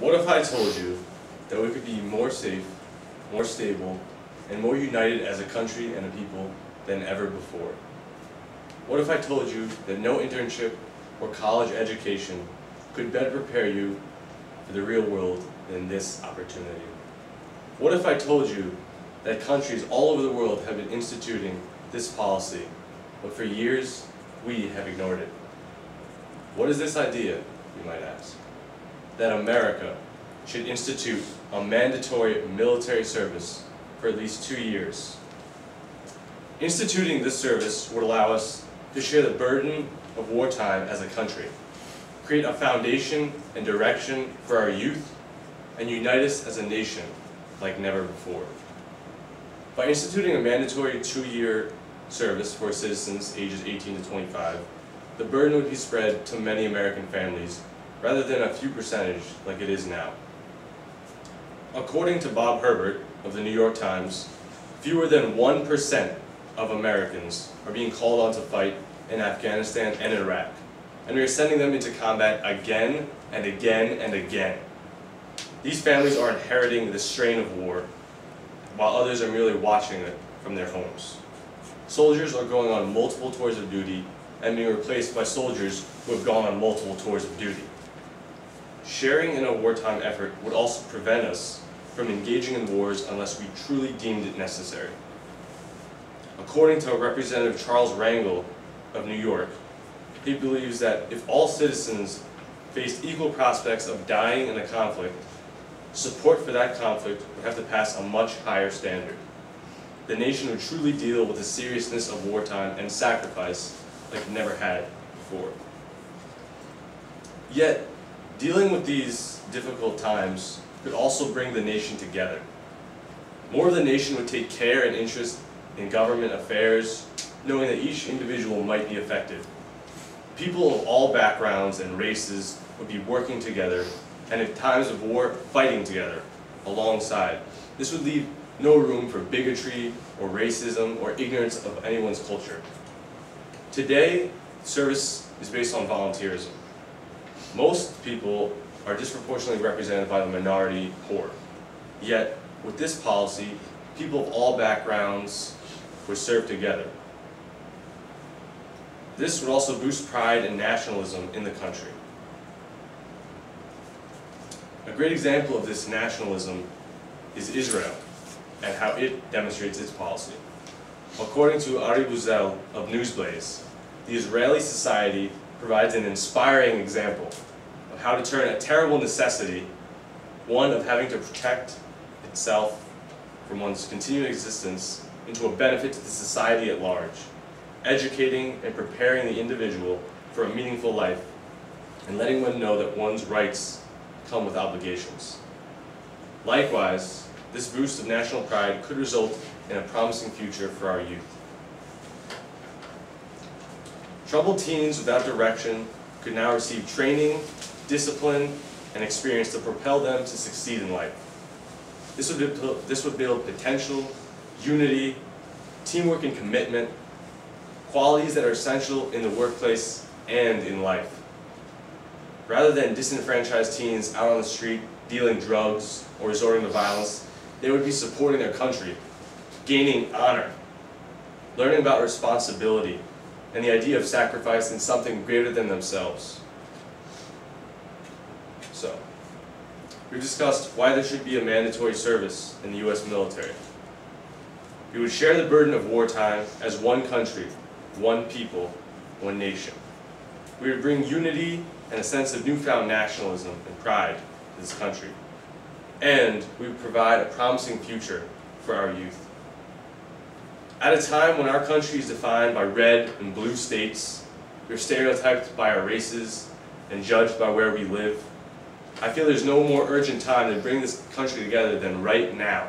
What if I told you that we could be more safe, more stable, and more united as a country and a people than ever before? What if I told you that no internship or college education could better prepare you for the real world than this opportunity? What if I told you that countries all over the world have been instituting this policy, but for years we have ignored it? What is this idea, you might ask? That America should institute a mandatory military service for at least 2 years. Instituting this service would allow us to share the burden of wartime as a country, create a foundation and direction for our youth, and unite us as a nation like never before. By instituting a mandatory 2-year service for citizens ages 18 to 25, the burden would be spread to many American families rather than a few percentage like it is now. According to Bob Herbert of the New York Times, fewer than 1% of Americans are being called on to fight in Afghanistan and Iraq, and we are sending them into combat again and again and again. These families are inheriting the strain of war, while others are merely watching it from their homes. Soldiers are going on multiple tours of duty and being replaced by soldiers who have gone on multiple tours of duty. Sharing in a wartime effort would also prevent us from engaging in wars unless we truly deemed it necessary. According to Representative Charles Rangel of New York, he believes that if all citizens faced equal prospects of dying in a conflict, support for that conflict would have to pass a much higher standard. The nation would truly deal with the seriousness of wartime and sacrifice like it never had before. Yet, dealing with these difficult times could also bring the nation together. More of the nation would take care and interest in government affairs, knowing that each individual might be affected. People of all backgrounds and races would be working together, and in times of war, fighting together, alongside. This would leave no room for bigotry or racism or ignorance of anyone's culture. Today, service is based on volunteerism. Most people are disproportionately represented by the minority poor. Yet, with this policy, people of all backgrounds would serve together. This would also boost pride and nationalism in the country. A great example of this nationalism is Israel and how it demonstrates its policy. According to Ari Buzel of Newsblaze, the Israeli society provides an inspiring example of how to turn a terrible necessity, one of having to protect itself from one's continued existence, into a benefit to the society at large, educating and preparing the individual for a meaningful life, and letting one know that one's rights come with obligations. Likewise, this boost of national pride could result in a promising future for our youth. Troubled teens without direction could now receive training, discipline, and experience to propel them to succeed in life. This would build potential, unity, teamwork and commitment, qualities that are essential in the workplace and in life. Rather than disenfranchised teens out on the street dealing drugs or resorting to violence, they would be supporting their country, gaining honor, learning about responsibility, and the idea of sacrifice in something greater than themselves. So, we've discussed why there should be a mandatory service in the U.S. military. We would share the burden of wartime as one country, one people, one nation. We would bring unity and a sense of newfound nationalism and pride to this country. And we would provide a promising future for our youth. At a time when our country is defined by red and blue states, we're stereotyped by our races and judged by where we live, I feel there's no more urgent time to bring this country together than right now.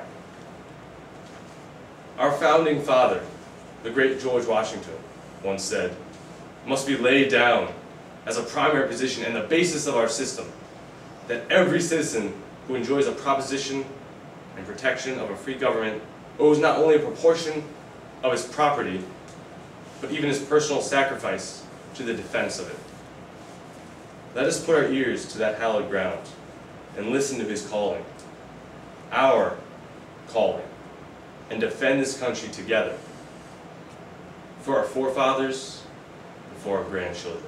Our founding father, the great George Washington, once said, must be laid down as a primary position and the basis of our system, that every citizen who enjoys a proposition and protection of a free government owes not only a proportion of his property, but even his personal sacrifice to the defense of it. Let us put our ears to that hallowed ground. and listen to his calling, our calling, and defend this country together for our forefathers and for our grandchildren.